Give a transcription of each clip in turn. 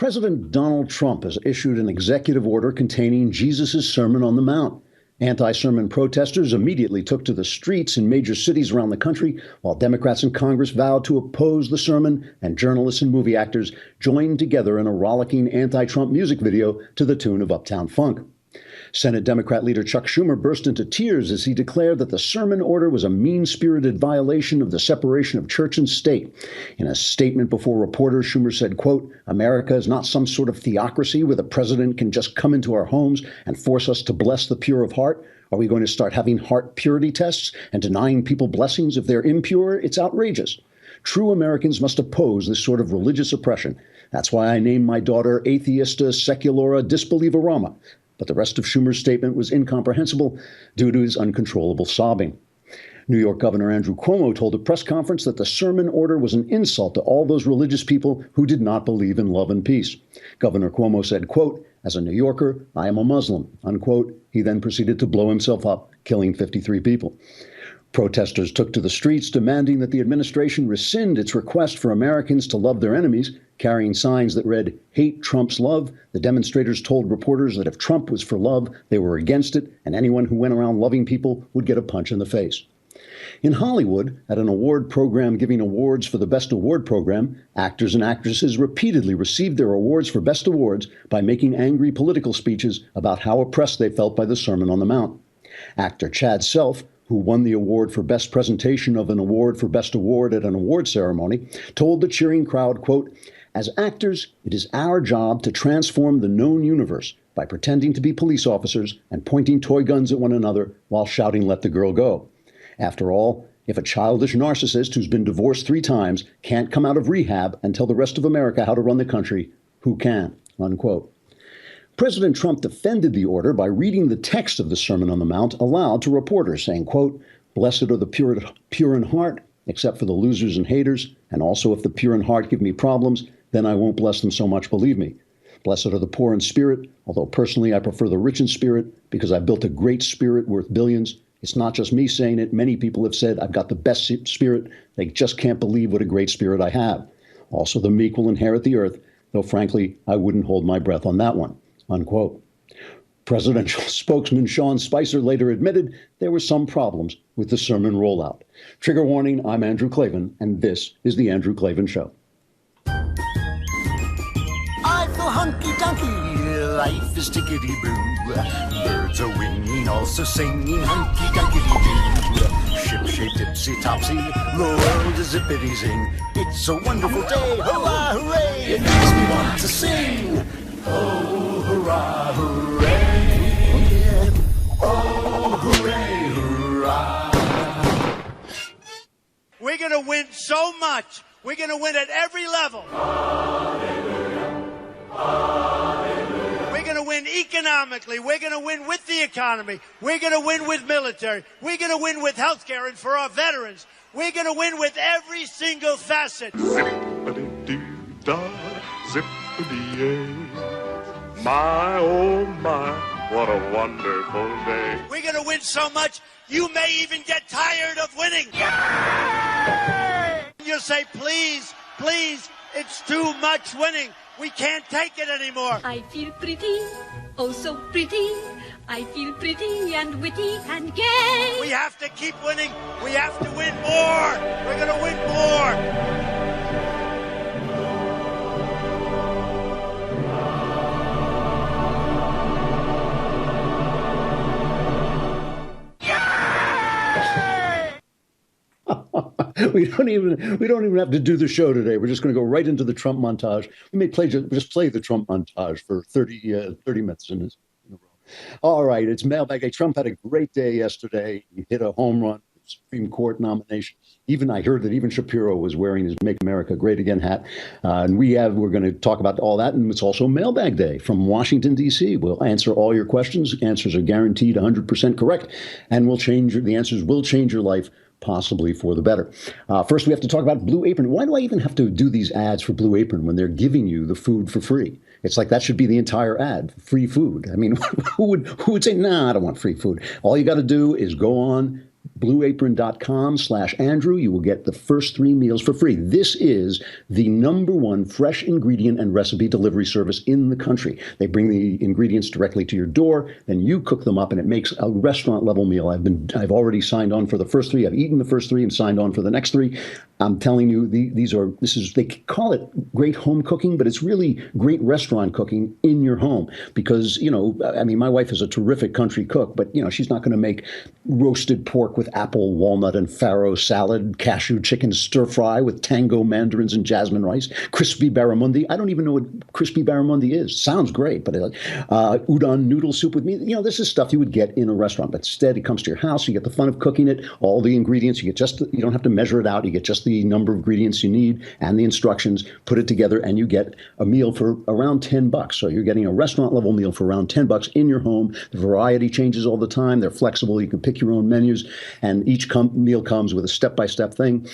President Donald Trump has issued an executive order containing Jesus' Sermon on the Mount. Anti-sermon protesters immediately took to the streets in major cities around the country, while Democrats in Congress vowed to oppose the sermon, and journalists and movie actors joined together in a rollicking anti-Trump music video to the tune of Uptown Funk. Senate Democrat leader Chuck Schumer burst into tears as he declared that the sermon order was a mean-spirited violation of the separation of church and state. In a statement before reporters, Schumer said, quote, "America is not some sort of theocracy where the president can just come into our homes and force us to bless the pure of heart. Are we going to start having heart purity tests and denying people blessings if they're impure? It's outrageous. True Americans must oppose this sort of religious oppression. That's why I named my daughter Atheista Seculara Disbelieverama." But the rest of Schumer's statement was incomprehensible due to his uncontrollable sobbing. New York Governor Andrew Cuomo told a press conference that the sermon order was an insult to all those religious people who did not believe in love and peace. Governor Cuomo said, quote, "As a New Yorker, I am a Muslim," unquote. He then proceeded to blow himself up, killing 53 people. Protesters took to the streets demanding that the administration rescind its request for Americans to love their enemies. Carrying signs that read, "Hate Trump's love," the demonstrators told reporters that if Trump was for love, they were against it, and anyone who went around loving people would get a punch in the face. In Hollywood, at an award program giving awards for the Best Award program, actors and actresses repeatedly received their awards for Best Awards by making angry political speeches about how oppressed they felt by the Sermon on the Mount. Actor Chad Self, who won the award for Best Presentation of an Award for Best Award at an award ceremony, told the cheering crowd, quote, "As actors, it is our job to transform the known universe by pretending to be police officers and pointing toy guns at one another while shouting, 'Let the girl go.' After all, if a childish narcissist who's been divorced 3 times can't come out of rehab and tell the rest of America how to run the country, who can?" Unquote. President Trump defended the order by reading the text of the Sermon on the Mount aloud to reporters, saying, quote, "Blessed are the pure in heart, except for the losers and haters, and also if the pure in heart give me problems, then I won't bless them so much, believe me. Blessed are the poor in spirit, although personally I prefer the rich in spirit because I built a great spirit worth billions. It's not just me saying it. Many people have said I've got the best spirit. They just can't believe what a great spirit I have. Also, the meek will inherit the earth, though frankly, I wouldn't hold my breath on that one." Unquote. Presidential spokesman Sean Spicer later admitted there were some problems with the sermon rollout. Trigger warning, I'm Andrew Klavan, and this is The Andrew Klavan Show. I feel hunky-dunky, life is tickety-boo. Birds are winging, also singing hunky-dunky-doo. Ship-shape, tipsy-topsy, the world is zippity-zing. It's a wonderful day, hurrah, hooray! It makes me want to sing. Oh, hurrah, hooray! Oh, hooray, hurrah! We're going to win so much. We're going to win at every level. Hallelujah. Hallelujah. We're going to win economically. We're going to win with the economy. We're going to win with military. We're going to win with health care and for our veterans. We're going to win with every single facet. Zippity-dee-da, zippity-yay. My, oh my, what a wonderful day. We're going to win so much, you may even get tired of winning. Yay! You'll say, please, please, it's too much winning. We can't take it anymore. I feel pretty, oh so pretty. I feel pretty and witty and gay. We have to keep winning. We have to win more. We're going to win more. We don't even have to do the show today. We're just going to go right into the Trump montage. We may just play the Trump montage for 30 minutes in a row. All right, it's Mailbag Day. Trump had a great day yesterday. He hit a home run, Supreme Court nomination. I heard that even Shapiro was wearing his "Make America Great Again" hat. And we're going to talk about all that. And it's also Mailbag Day from Washington, D.C. We'll answer all your questions. Answers are guaranteed 100% correct. And the answers will change your life, possibly for the better. First, we have to talk about Blue Apron. Why do I even have to do these ads for Blue Apron when they're giving you the food for free? It's like that should be the entire ad, free food. I mean, who would say, nah, I don't want free food. All you got to do is go on blueapron.com/Andrew. You will get the first 3 meals for free. This is the #1 fresh ingredient and recipe delivery service in the country. They bring the ingredients directly to your door, then you cook them up, and it makes a restaurant level meal. I've already signed on for the first 3. I've eaten the first 3 and signed on for the next 3. I'm telling you, they call it great home cooking, but it's really great restaurant cooking in your home because, my wife is a terrific country cook, but, she's not going to make roasted pork with apple, walnut, and farro salad, cashew chicken stir fry with tango mandarins and jasmine rice, crispy barramundi. I don't even know what crispy barramundi is. Sounds great, but udon noodle soup with meat. This is stuff you would get in a restaurant, but instead it comes to your house. You get the fun of cooking it, all the ingredients. You don't have to measure it out. You get just the number of ingredients you need and the instructions, put it together, and you get a meal for around $10. So you're getting a restaurant level meal for around $10 in your home. The variety changes all the time. They're flexible. You can pick your own menus, and each meal comes with a step-by-step thing.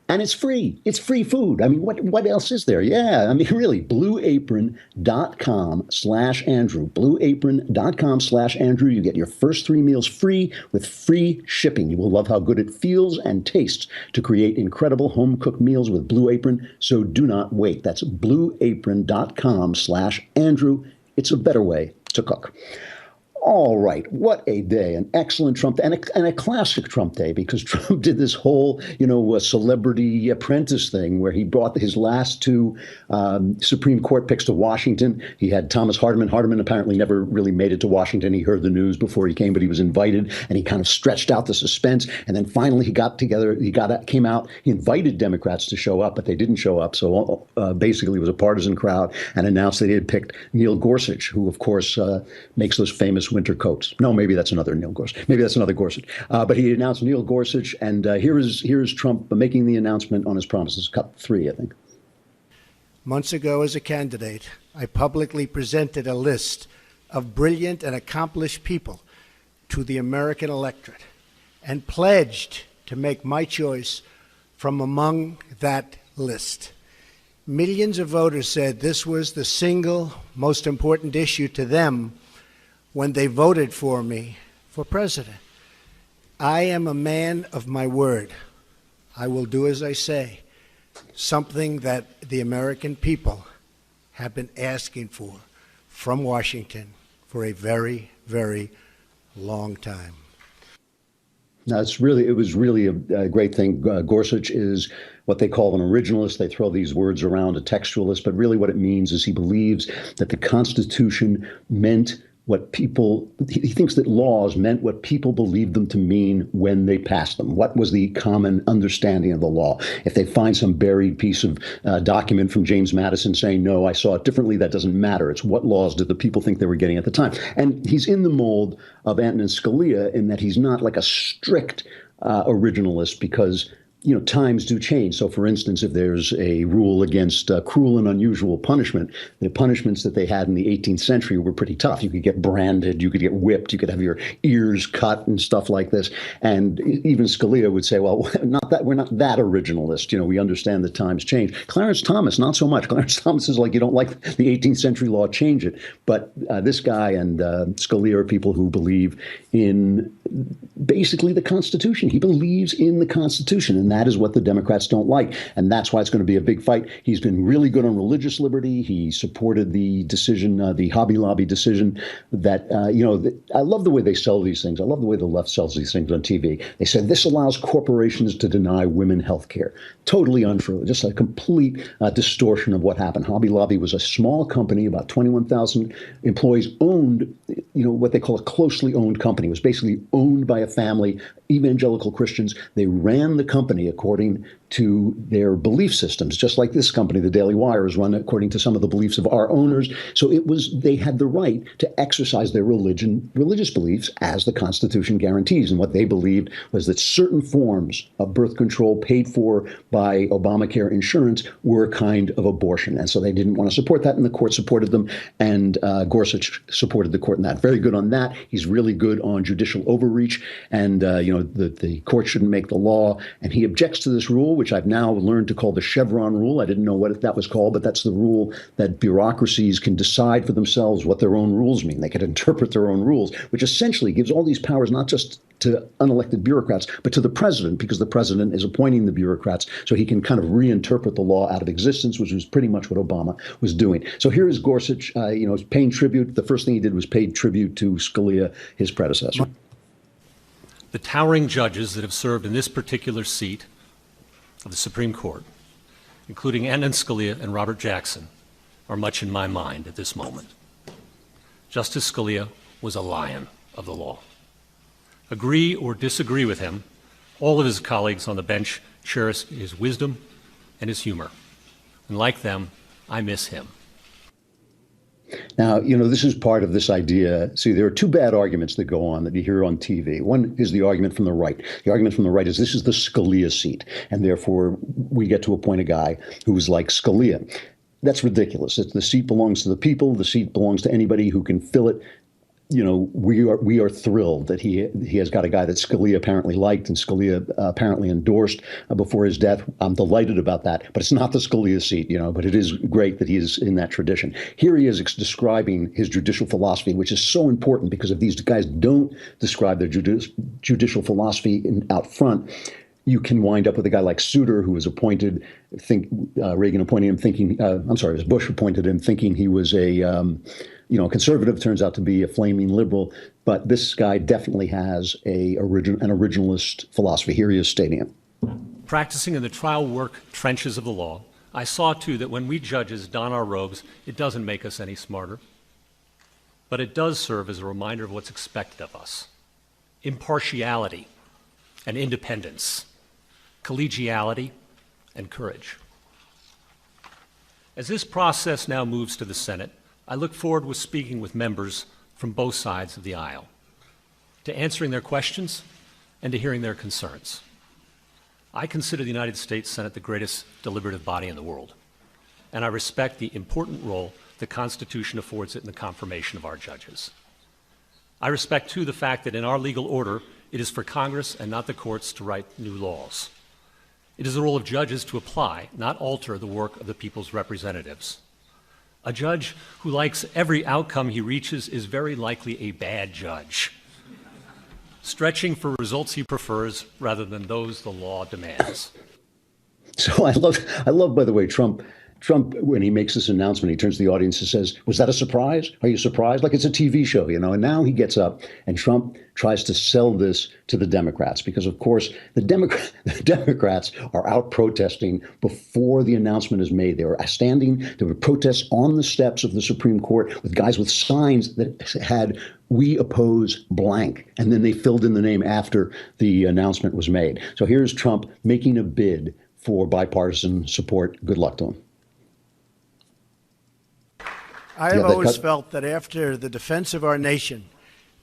And it's free. It's free food. What else is there? Yeah, really, blueapron.com/Andrew. Blueapron.com/Andrew. You get your first 3 meals free with free shipping. You will love how good it feels and tastes to create incredible home-cooked meals with Blue Apron, so do not wait. That's blueapron.com/Andrew. It's a better way to cook. All right, what a day, an excellent Trump day, and a classic Trump day, because Trump did this whole, celebrity apprentice thing where he brought his last 2 Supreme Court picks to Washington. He had Thomas Hardiman. Hardiman apparently never really made it to Washington. He heard the news before he came, but he was invited, and he kind of stretched out the suspense, and then finally he came out. He invited Democrats to show up, but they didn't show up, so basically it was a partisan crowd, and announced they had picked Neil Gorsuch, who, of course, makes those famous winter coats. No, maybe that's another Neil Gorsuch. Maybe that's another Gorsuch. But he announced Neil Gorsuch, and here is Trump making the announcement on his promises. Cut 3, I think. Months ago, as a candidate, I publicly presented a list of brilliant and accomplished people to the American electorate and pledged to make my choice from among that list. Millions of voters said this was the single most important issue to them when they voted for me for president. I am a man of my word. I will do as I say, something that the American people have been asking for from Washington for a very, very long time. Now, it was really a great thing. Gorsuch is what they call an originalist. They throw these words around, a textualist, but really what it means is he believes that the Constitution meant he thinks that laws meant what people believed them to mean when they passed them. What was the common understanding of the law? If they find some buried piece of document from James Madison saying, no, I saw it differently, that doesn't matter. It's what laws did the people think they were getting at the time. And he's in the mold of Antonin Scalia in that he's not like a strict originalist, because times do change. So, for instance, if there's a rule against cruel and unusual punishment, the punishments that they had in the 18th century were pretty tough. You could get branded, you could get whipped, you could have your ears cut and stuff like this. And even Scalia would say, well, we're not that originalist. We understand that times change. Clarence Thomas, not so much. Clarence Thomas is like, you don't like the 18th century law, change it. But this guy and Scalia are people who believe in basically the Constitution. He believes in the Constitution, and that is what the Democrats don't like. And that's why it's going to be a big fight. He's been really good on religious liberty. He supported the decision, the Hobby Lobby decision that, I love the way they sell these things. I love the way the left sells these things on TV. They said this allows corporations to deny women health care. Totally untrue. Just a complete distortion of what happened. Hobby Lobby was a small company, about 21,000 employees, owned, what they call a closely owned company. It was basically owned by a family, evangelical Christians. They ran the company according to their belief systems, just like this company, the Daily Wire, is run according to some of the beliefs of our owners. So they had the right to exercise their religious beliefs as the Constitution guarantees. And what they believed was that certain forms of birth control paid for by Obamacare insurance were a kind of abortion. And so they didn't want to support that, and the court supported them. And Gorsuch supported the court in that. Very good on that. He's really good on judicial overreach. And, the court shouldn't make the law. And he objects to this rule, which I've now learned to call the Chevron rule. I didn't know what that was called, but that's the rule that bureaucracies can decide for themselves what their own rules mean. They can interpret their own rules, which essentially gives all these powers not just to unelected bureaucrats, but to the president, because the president is appointing the bureaucrats so he can kind of reinterpret the law out of existence, which was pretty much what Obama was doing. So here is Gorsuch, paying tribute. The first thing he did was pay tribute to Scalia, his predecessor. The towering judges that have served in this particular seat of the Supreme Court, including Antonin Scalia and Robert Jackson, are much in my mind at this moment. Justice Scalia was a lion of the law. Agree or disagree with him, all of his colleagues on the bench cherish his wisdom and his humor. And like them, I miss him. Now, this is part of this idea. See, there are two bad arguments that go on that you hear on TV. One is the argument from the right. The argument from the right is this is the Scalia seat, and therefore we get to appoint a guy who is like Scalia. That's ridiculous. The seat belongs to the people. The seat belongs to anybody who can fill it. We are thrilled that he has got a guy that Scalia apparently liked and Scalia apparently endorsed before his death. I'm delighted about that, but it's not the Scalia seat, but it is great that he is in that tradition. Here he is describing his judicial philosophy, which is so important because if these guys don't describe their judicial philosophy out front, you can wind up with a guy like Souter, who was appointed, Reagan appointed him thinking, it was Bush appointed him thinking he was a conservative, turns out to be a flaming liberal. But this guy definitely has an originalist philosophy. Here he is stating it. Practicing in the trial work trenches of the law, I saw too that when we judges don our robes, it doesn't make us any smarter, but it does serve as a reminder of what's expected of us. Impartiality and independence, collegiality and courage. As this process now moves to the Senate, I look forward to speaking with members from both sides of the aisle, to answering their questions and to hearing their concerns. I consider the United States Senate the greatest deliberative body in the world, and I respect the important role the Constitution affords it in the confirmation of our judges. I respect, too, the fact that in our legal order, it is for Congress and not the courts to write new laws. It is the role of judges to apply, not alter, the work of the people's representatives. A judge who likes every outcome he reaches is very likely a bad judge, stretching for results he prefers rather than those the law demands. So I love, by the way, Trump, when he makes this announcement, he turns to the audience and says, was that a surprise? Are you surprised? Like it's a TV show, And now he gets up and Trump tries to sell this to the Democrats because, of course, the Democrats are out protesting before the announcement is made. They were standing, there were protests on the steps of the Supreme Court with guys with signs that had, "We oppose blank." And then they filled in the name after the announcement was made. So here's Trump making a bid for bipartisan support. Good luck to him. I have always felt that after the defense of our nation,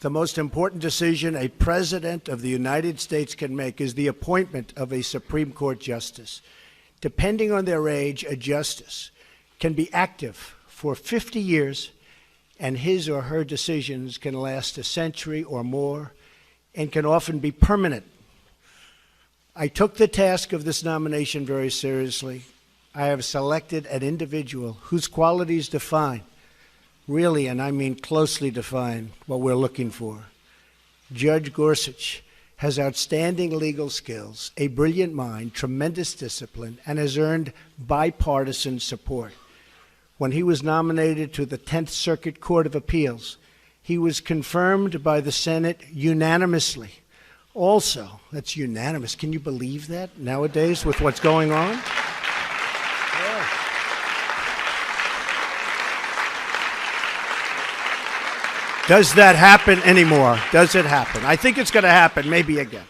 the most important decision a president of the United States can make is the appointment of a Supreme Court justice. Depending on their age, a justice can be active for 50 years, and his or her decisions can last a century or more and can often be permanent. I took the task of this nomination very seriously. I have selected an individual whose qualities define, really, and I mean closely define, what we're looking for. Judge Gorsuch has outstanding legal skills, a brilliant mind, tremendous discipline, and has earned bipartisan support. When he was nominated to the 10th Circuit Court of Appeals, he was confirmed by the Senate unanimously. Also, that's unanimous. Can you believe that nowadays with what's going on? Does that happen anymore? Does it happen? I think it's going to happen, maybe again.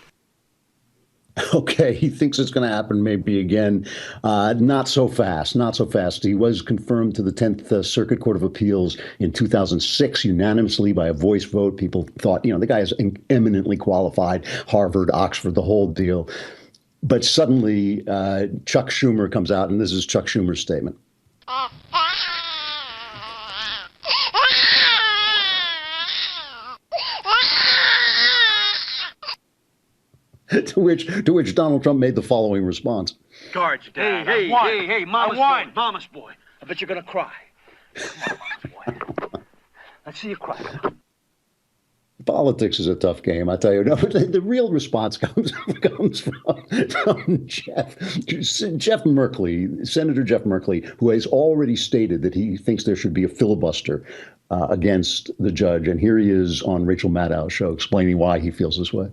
Okay, he thinks it's going to happen maybe again. Not so fast, not so fast. He was confirmed to the 10th Circuit Court of Appeals in 2006 unanimously by a voice vote. People thought, the guy is eminently qualified, Harvard, Oxford, the whole deal. But suddenly Chuck Schumer comes out, and this is Chuck Schumer's statement. To which Donald Trump made the following response. Guards, Dad. Hey, Mama's boy. Mama's boy. I bet you're gonna cry. Come on, Mama's boy. Let's see you cry. Politics is a tough game, I tell you. No, the real response comes from Jeff Merkley, Senator Jeff Merkley, who has already stated that he thinks there should be a filibuster against the judge. And here he is on Rachel Maddow's show explaining why he feels this way.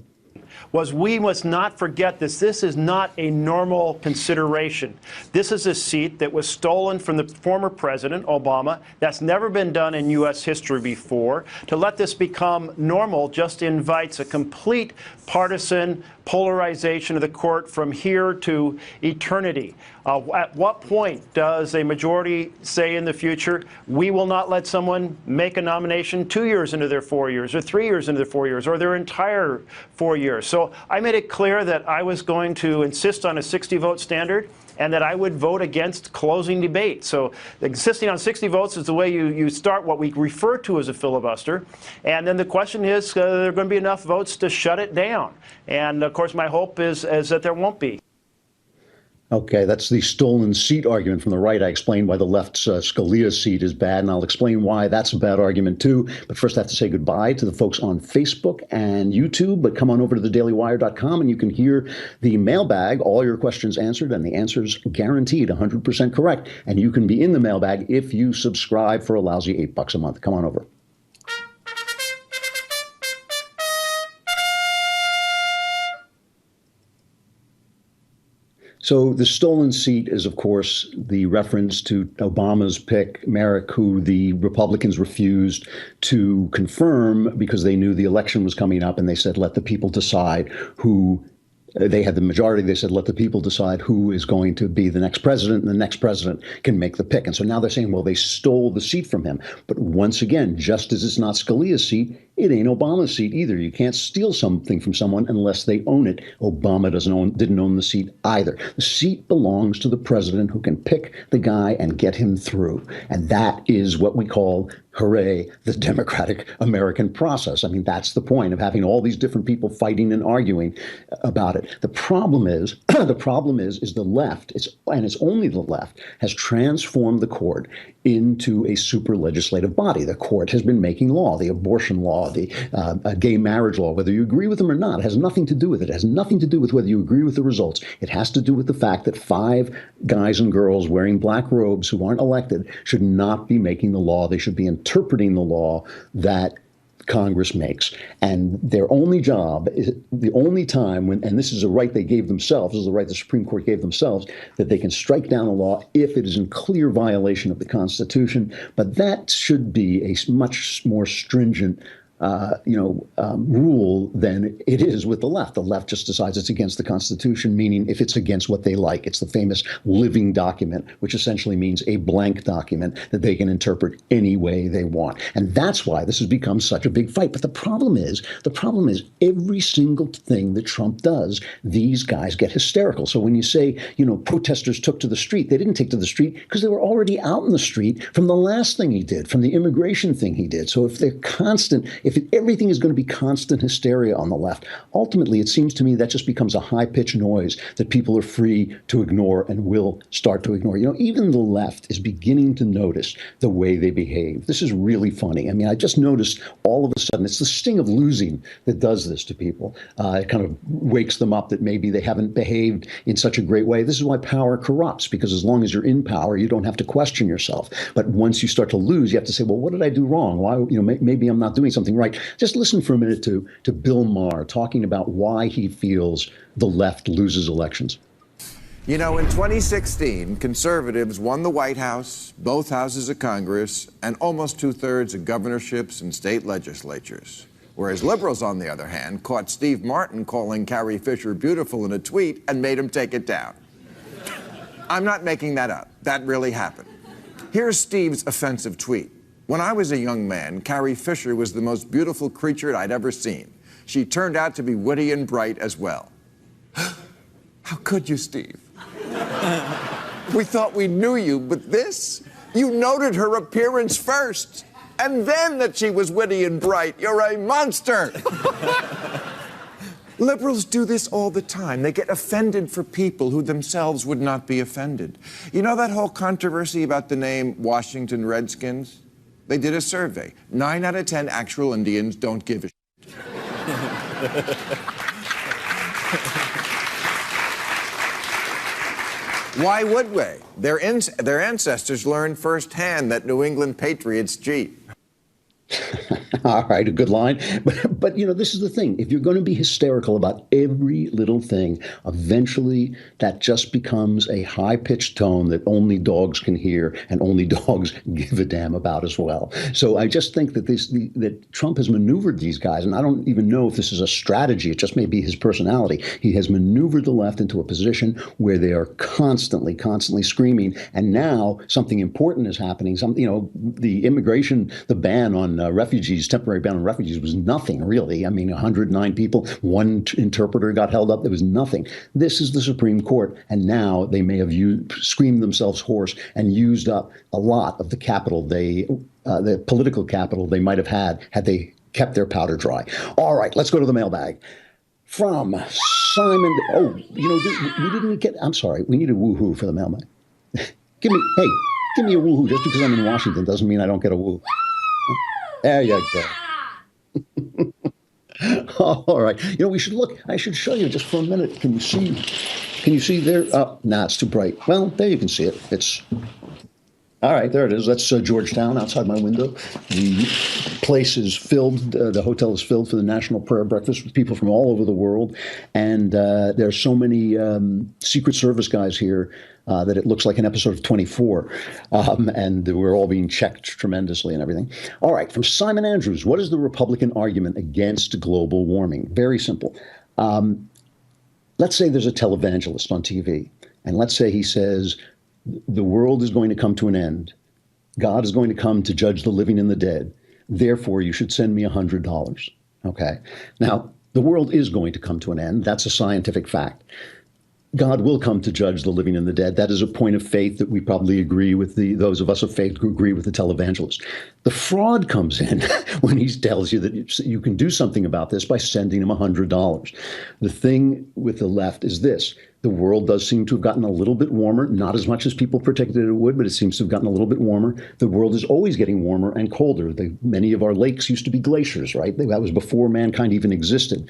We must not forget this. This is not a normal consideration. This is a seat that was stolen from the former president, Obama. That's never been done in U.S. history before. To let this become normal just invites a complete partisan polarization of the court from here to eternity. At what point does a majority say in the future, we will not let someone make a nomination 2 years into their 4 years, or 3 years into their 4 years, or their entire 4 years? So I made it clear that I was going to insist on a 60-vote standard, and that I would vote against closing debate. So insisting on 60 votes is the way you start what we refer to as a filibuster. And then the question is, are there going to be enough votes to shut it down? And, of course, my hope is that there won't be. Okay, that's the stolen seat argument from the right. I explained why the left's Scalia seat is bad, and I'll explain why that's a bad argument too. But first I have to say goodbye to the folks on Facebook and YouTube. But come on over to thedailywire.com and you can hear the mailbag, all your questions answered, and the answers guaranteed 100% correct. And you can be in the mailbag if you subscribe for a lousy $8 a month. Come on over. So the stolen seat is, of course, the reference to Obama's pick, Merrick, who the Republicans refused to confirm because they knew the election was coming up, and they said, let the people decide who. They had the majority. They said, let the people decide who is going to be the next president, and the next president can make the pick. And so now they're saying, well, they stole the seat from him. But once again, just as it's not Scalia's seat, it ain't Obama's seat either. You can't steal something from someone unless they own it. Obama didn't own the seat either. The seat belongs to the president, who can pick the guy and get him through. And that is what we call, hooray, the democratic American process. I mean, that's the point of having all these different people fighting and arguing about it. The problem is the left, and it's only the left, has transformed the court into a super legislative body. The court has been making law, the abortion law, the gay marriage law, whether you agree with them or not. It has nothing to do with it. It has nothing to do with whether you agree with the results. It has to do with the fact that 5 guys and girls wearing black robes who aren't elected should not be making the law. They should be interpreting the law that Congress makes. And their only job is the only time when, and this is a right they gave themselves, this is the right the Supreme Court gave themselves, that they can strike down a law if it is in clear violation of the Constitution. But that should be a much more stringent rule than it is with the left. The left just decides it's against the Constitution, meaning if it's against what they like. It's the famous living document, which essentially means a blank document that they can interpret any way they want. And that's why this has become such a big fight. But the problem is every single thing that Trump does, these guys get hysterical. So when you say, protesters took to the street, they didn't take to the street because they were already out in the street from the last thing he did, from the immigration thing he did. So if they're constant, if everything is going to be constant hysteria on the left, ultimately, it seems to me that just becomes a high-pitched noise that people are free to ignore and will start to ignore. Even the left is beginning to notice the way they behave. This is really funny. I mean, I just noticed all of a sudden, it's the sting of losing that does this to people. It kind of wakes them up that maybe they haven't behaved in such a great way. This is why power corrupts, because as long as you're in power, you don't have to question yourself. But once you start to lose, you have to say, well, what did I do wrong? Why, maybe I'm not doing something right. Just listen for a minute to Bill Maher talking about why he feels the left loses elections. In 2016, conservatives won the White House, both houses of Congress, and almost 2/3 of governorships and state legislatures. Whereas liberals, on the other hand, caught Steve Martin calling Carrie Fisher beautiful in a tweet and made him take it down. I'm not making that up. That really happened. Here's Steve's offensive tweet. When I was a young man, Carrie Fisher was the most beautiful creature I'd ever seen. She turned out to be witty and bright as well. How could you, Steve? We thought we knew you, but this? You noted her appearance first, and then that she was witty and bright. You're a monster. Liberals do this all the time. They get offended for people who themselves would not be offended. You know that whole controversy about the name Washington Redskins? They did a survey. 9 out of 10 actual Indians don't give a shit. Why would we? Their ancestors learned firsthand that New England patriots cheat. All right, a good line. But, you know, this is the thing. If you're going to be hysterical about every little thing, eventually that just becomes a high-pitched tone that only dogs can hear and only dogs give a damn about as well. So I just think that that Trump has maneuvered these guys, and I don't even know if this is a strategy. It just may be his personality. He has maneuvered the left into a position where they are constantly screaming. And now something important is happening. The immigration, the ban on refugees, temporary ban on refugees was nothing, really. I mean, 109 people, one interpreter got held up. There was nothing. This is the Supreme Court, and now they may have screamed themselves hoarse and used up a lot of the capital the political capital they might have had they kept their powder dry. All right, let's go to the mailbag. From Simon. Oh, you know, we didn't get. I'm sorry. We need a woo-hoo for the mailbag. Give me a woo-hoo. Just because I'm in Washington doesn't mean I don't get a woo. There you go. All right. You know, we should look. I should show you just for a minute. Can you see? Can you see there? Nah, it's too bright. Well, there you can see it. It's all right. There it is. That's Georgetown outside my window. The place is filled. The hotel is filled for the National Prayer Breakfast with people from all over the world, and there are so many Secret Service guys here. That it looks like an episode of 24, and we're all being checked tremendously and everything. All right, from Simon Andrews, what is the Republican argument against global warming? Very simple. Let's say there's a televangelist on TV, and let's say he says, the world is going to come to an end. God is going to come to judge the living and the dead. Therefore, you should send me $100. Okay? Now, the world is going to come to an end. That's a scientific fact. God will come to judge the living and the dead. That is a point of faith that we probably agree with those of us of faith who agree with the televangelist. The fraud comes in when he tells you that you can do something about this by sending him $100. The thing with the left is this. The world does seem to have gotten a little bit warmer, not as much as people predicted it would, but it seems to have gotten a little bit warmer. The world is always getting warmer and colder. Many of our lakes used to be glaciers, right? That was before mankind even existed.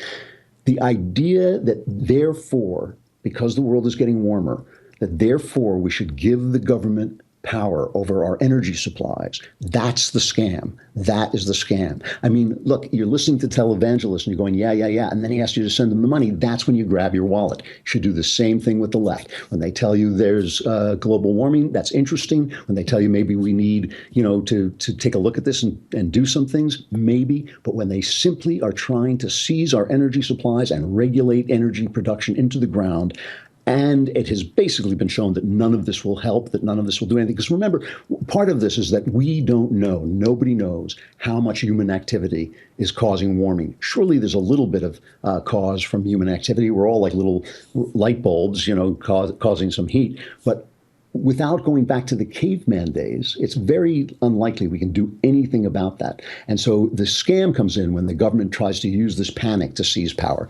The idea that therefore, because the world is getting warmer, that therefore we should give the government power over our energy supplies. That's the scam. That is the scam. I mean, look, you're listening to televangelists and you're going, yeah. And then he asks you to send them the money. That's when you grab your wallet. You should do the same thing with the left. When they tell you there's global warming, that's interesting. When they tell you maybe we need, to take a look at this and do some things, maybe. But when they simply are trying to seize our energy supplies and regulate energy production into the ground, and it has basically been shown that none of this will help, that none of this will do anything. Because remember, part of this is that we don't know, nobody knows how much human activity is causing warming. Surely there's a little bit of cause from human activity. We're all like little light bulbs, causing some heat. But without going back to the caveman days, it's very unlikely we can do anything about that. And so the scam comes in when the government tries to use this panic to seize power.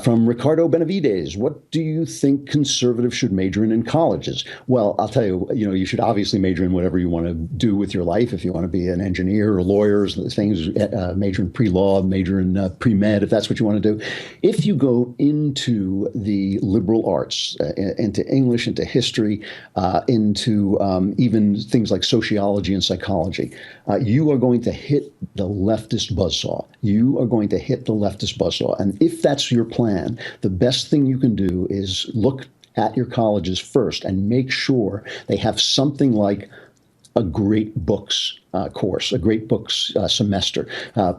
From Ricardo Benavides, what do you think conservatives should major in colleges? Well, I'll tell you, you should obviously major in whatever you want to do with your life. If you want to be an engineer or lawyer, things, major in pre-law, major in pre-med, if that's what you want to do. If you go into the liberal arts, into English, into history, into even things like sociology and psychology, you are going to hit the leftist buzzsaw. You are going to hit the leftist buzzsaw. And if that's your plan, the best thing you can do is look at your colleges first and make sure they have something like a great books course, a great books semester.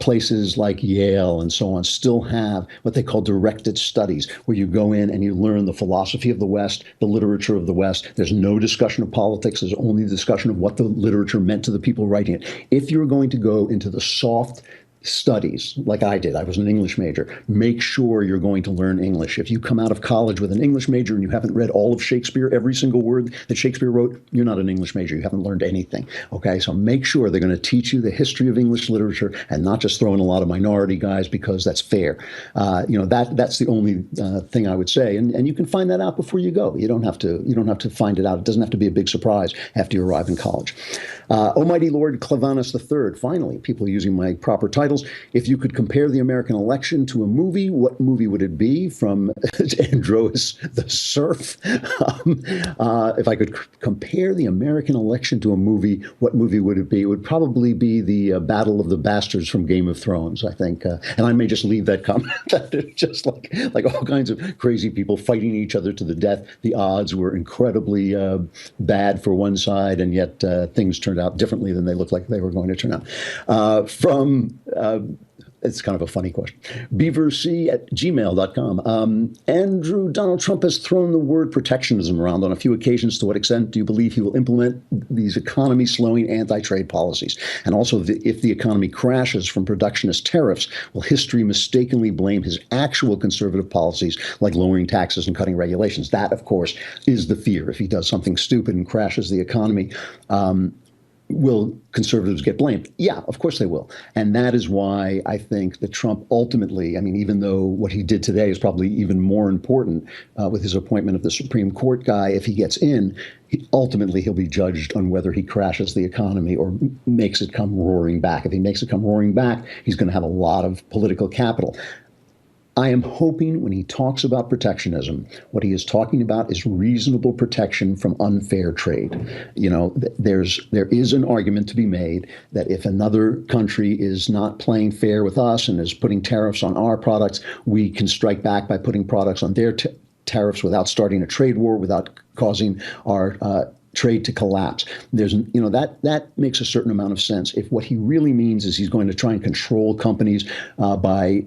Places like Yale and so on still have what they call directed studies, where you go in and you learn the philosophy of the West, the literature of the West. There's no discussion of politics. There's only discussion of what the literature meant to the people writing it. If you're going to go into the soft studies like I did. I was an English major. Make sure you're going to learn English. If you come out of college with an English major and you haven't read all of Shakespeare, every single word that Shakespeare wrote, you're not an English major. You haven't learned anything. Okay, so make sure they're going to teach you the history of English literature and not just throw in a lot of minority guys because that's fair. That's the only thing I would say. And you can find that out before you go. You don't have to find it out. It doesn't have to be a big surprise after you arrive in college. Almighty Lord Clavanus III, finally, people using my proper titles. If you could compare the American election to a movie, what movie would it be? From Androas the Surf. If I could compare the American election to a movie, what movie would it be? It would probably be the Battle of the Bastards from Game of Thrones, I think. And I may just leave that comment. Just like all kinds of crazy people fighting each other to the death. The odds were incredibly bad for one side, and yet things turned out differently than they looked like they were going to turn out. It's kind of a funny question. beaverc@gmail.com. Andrew, Donald Trump has thrown the word protectionism around on a few occasions. To what extent do you believe he will implement these economy-slowing anti-trade policies? And also, if the economy crashes from protectionist tariffs, will history mistakenly blame his actual conservative policies, like lowering taxes and cutting regulations? That, of course, is the fear. If he does something stupid and crashes the economy, will conservatives get blamed? Yeah, of course they will. And that is why I think that Trump ultimately, I mean, even though what he did today is probably even more important with his appointment of the Supreme Court guy, if he gets in, ultimately he'll be judged on whether he crashes the economy or makes it come roaring back. If he makes it come roaring back, he's going to have a lot of political capital. I am hoping when he talks about protectionism, what he is talking about is reasonable protection from unfair trade. You know, there is an argument to be made that if another country is not playing fair with us and is putting tariffs on our products, we can strike back by putting products on their tariffs without starting a trade war, without causing our trade to collapse. That makes a certain amount of sense. If what he really means is he's going to try and control companies by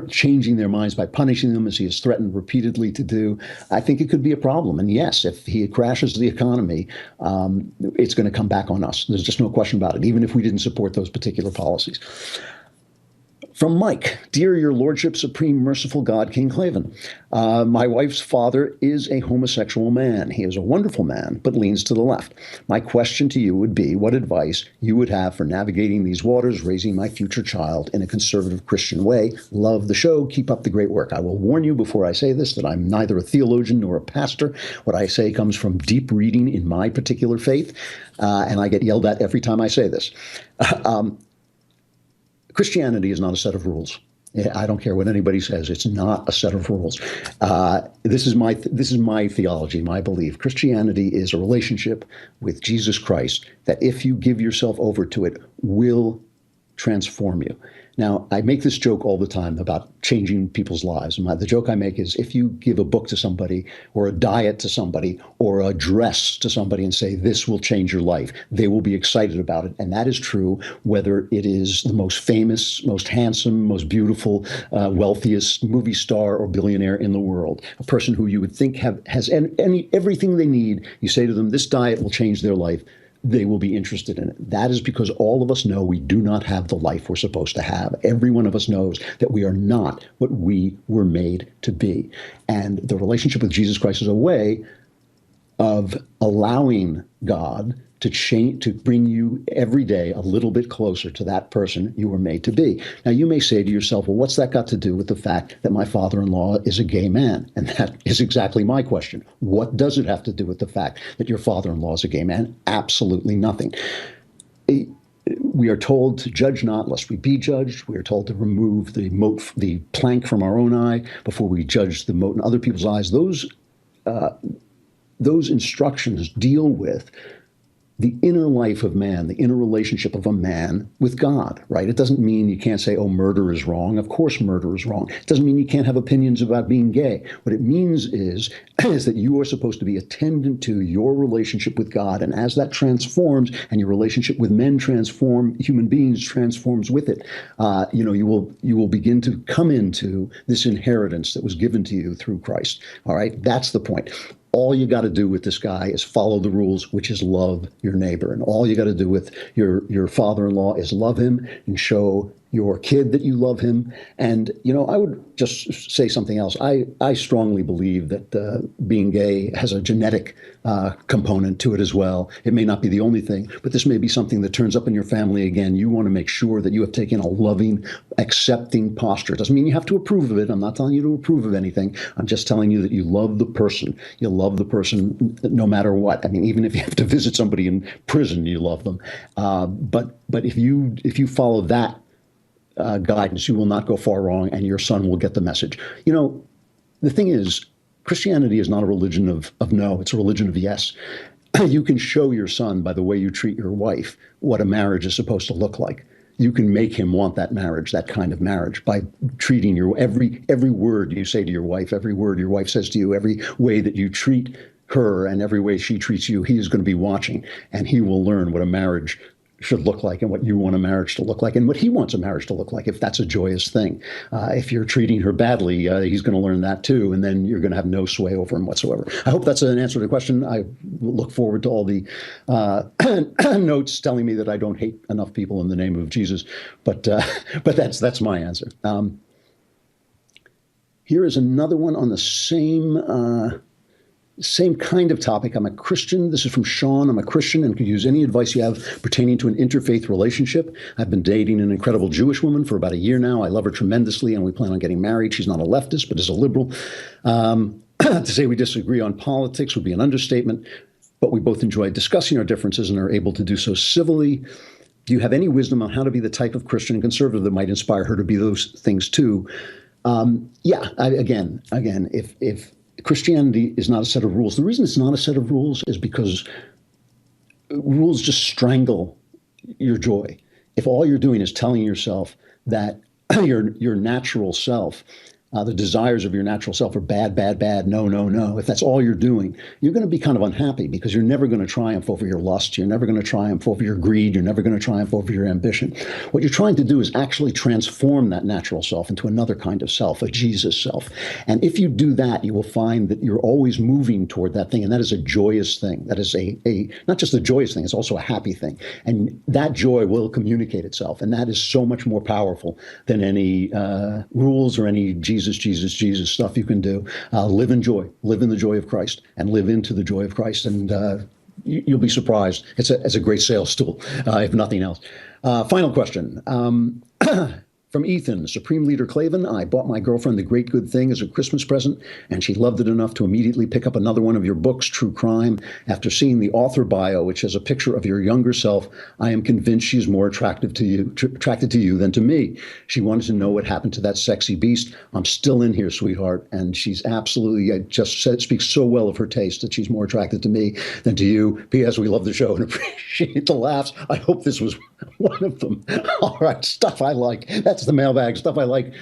changing their minds, by punishing them, as he has threatened repeatedly to do, I think it could be a problem. And yes, if he crashes the economy, it's going to come back on us. There's just no question about it, even if we didn't support those particular policies. From Mike, dear your lordship, supreme merciful God, King Klavan, my wife's father is a homosexual man. He is a wonderful man, but leans to the left. My question to you would be what advice you would have for navigating these waters, raising my future child in a conservative Christian way. Love the show. Keep up the great work. I will warn you before I say this that I'm neither a theologian nor a pastor. What I say comes from deep reading in my particular faith, and I get yelled at every time I say this. Christianity is not a set of rules. I don't care what anybody says. It's not a set of rules. This is my theology, my belief. Christianity is a relationship with Jesus Christ that, if you give yourself over to it, will transform you. Now, I make this joke all the time about changing people's lives. And the joke I make is, if you give a book to somebody or a diet to somebody or a dress to somebody and say, this will change your life, they will be excited about it. And that is true whether it is the most famous, most handsome, most beautiful, wealthiest movie star or billionaire in the world. A person who you would think has everything they need. You say to them, this diet will change their life. They will be interested in it. That is because all of us know we do not have the life we're supposed to have. Every one of us knows that we are not what we were made to be. And the relationship with Jesus Christ is a way of allowing God to change, to bring you every day a little bit closer to that person you were made to be. Now, you may say to yourself, well, what's that got to do with the fact that my father-in-law is a gay man? And that is exactly my question. What does it have to do with the fact that your father-in-law is a gay man? Absolutely nothing. We are told to judge not, lest we be judged. We are told to remove the plank from our own eye before we judge the mote in other people's eyes. Those instructions deal with the inner life of man, the inner relationship of a man with God, right? It doesn't mean you can't say, oh, murder is wrong. Of course murder is wrong. It doesn't mean you can't have opinions about being gay. What it means is that you are supposed to be attendant to your relationship with God. And as that transforms and your relationship with men human beings transforms with it, you will begin to come into this inheritance that was given to you through Christ. All right, that's the point. all you got to do with this guy is follow the rules, which is love your neighbor. And all you got to do with your father-in-law is love him and show your kid that you love him. And, you know, I would just say something else. I strongly believe that being gay has a genetic component to it as well. It may not be the only thing, but this may be something that turns up in your family again. You want to make sure that you have taken a loving, accepting posture. It doesn't mean you have to approve of it. I'm not telling you to approve of anything. I'm just telling you that you love the person. You love the person no matter what. I mean, even if you have to visit somebody in prison, you love them. But if you follow that guidance, you will not go far wrong, and your son will get the message. You know, the thing is, Christianity is not a religion of no, it's a religion of yes. You can show your son by the way you treat your wife what a marriage is supposed to look like. You can make him want that marriage, that kind of marriage, by treating your every word you say to your wife, every word your wife says to you, every way that you treat her and every way she treats you. He is going to be watching, and he will learn what a marriage should look like and what you want a marriage to look like and what he wants a marriage to look like, if that's a joyous thing. If you're treating her badly, he's going to learn that too, and then you're going to have no sway over him whatsoever. I hope that's an answer to the question. I look forward to all the notes telling me that I don't hate enough people in the name of Jesus, but that's my answer. Here is another one on the same kind of topic. I'm a Christian. This is from Sean. I'm a Christian and could use any advice you have pertaining to an interfaith relationship. I've been dating an incredible Jewish woman for about a year now. I love her tremendously, and we plan on getting married. She's not a leftist, but is a liberal. To say we disagree on politics would be an understatement, but we both enjoy discussing our differences and are able to do so civilly. Do you have any wisdom on how to be the type of Christian and conservative that might inspire her to be those things too? Again, if Christianity is not a set of rules. The reason it's not a set of rules is because rules just strangle your joy. If all you're doing is telling yourself that your natural self, the desires of your natural self are bad, bad, bad, no, no, no. If that's all you're doing, you're going to be kind of unhappy because you're never going to triumph over your lust. You're never going to triumph over your greed. You're never going to triumph over your ambition. What you're trying to do is actually transform that natural self into another kind of self, a Jesus self. And if you do that, you will find that you're always moving toward that thing. And that is a joyous thing. That is not just a joyous thing, it's also a happy thing. And that joy will communicate itself. And that is so much more powerful than any rules or any Jesus stuff you can do. Live in joy, live in the joy of Christ, and live into the joy of Christ, and you'll be surprised. It's a great sales tool, if nothing else. Final question. From Ethan, Supreme Leader Klavan, I bought my girlfriend The Great Good Thing as a Christmas present, and she loved it enough to immediately pick up another one of your books, True Crime. After seeing the author bio, which has a picture of your younger self, I am convinced she is more attracted to you than to me. She wanted to know what happened to that sexy beast. I'm still in here, sweetheart, and she's absolutely, speaks so well of her taste that she's more attracted to me than to you. P.S. We love the show and appreciate the laughs. I hope this was one of them. All right, stuff I like. That's the mailbag, stuff I like.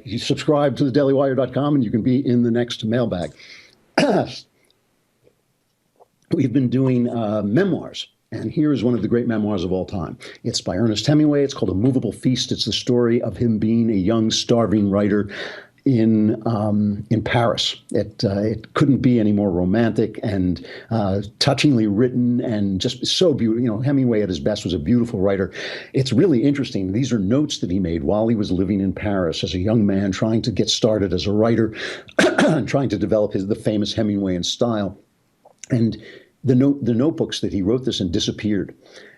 You subscribe to thedailywire.com and you can be in the next mailbag. We've been doing memoirs, and here is one of the great memoirs of all time. It's by Ernest Hemingway. It's called A Movable Feast. It's the story of him being a young, starving writer in Paris. It couldn't be any more romantic and touchingly written and just so beautiful. You know, Hemingway at his best was a beautiful writer. It's really interesting. These are notes that he made while he was living in Paris as a young man, trying to get started as a writer, trying to develop the famous Hemingwayan style. And the notebooks that he wrote this in disappeared,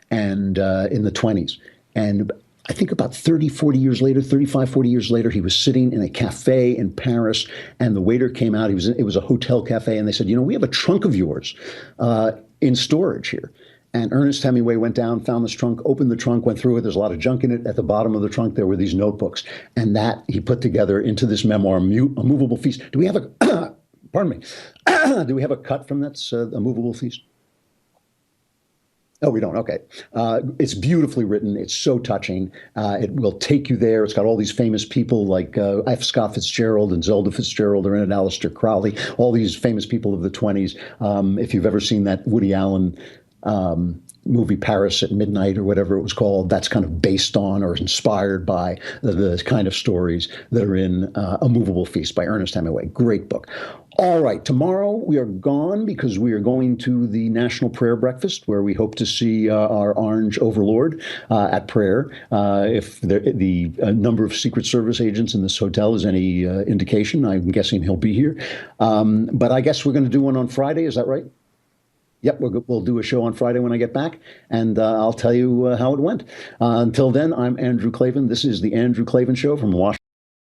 and in the 1920s. And I think about 35, 40 years later, he was sitting in a cafe in Paris, and the waiter came out. It was a hotel cafe, and they said, you know, we have a trunk of yours in storage here. And Ernest Hemingway went down, found this trunk, opened the trunk, went through it. There's a lot of junk in it. At the bottom of the trunk, there were these notebooks. And that he put together into this memoir, A Movable Feast. Do we have a, pardon me, do we have a cut from that, A Movable Feast? Oh, we don't. Okay. It's beautifully written. It's so touching. It will take you there. It's got all these famous people like F. Scott Fitzgerald and Zelda Fitzgerald are in it, Aleister Crowley, all these famous people of the 1920s. If you've ever seen that Woody Allen movie Paris at Midnight or whatever it was called. That's kind of based on or inspired by the kind of stories that are in A Movable Feast by Ernest Hemingway. Great book. All right, tomorrow we are gone because we are going to the National Prayer Breakfast, where we hope to see our orange overlord at prayer. If the number of Secret Service agents in this hotel is any indication, I'm guessing he'll be here. But I guess we're going to do one on Friday. Is that right? Yep, we'll do a show on Friday when I get back, and I'll tell you how it went. Until then, I'm Andrew Klavan. This is the Andrew Klavan Show from Washington.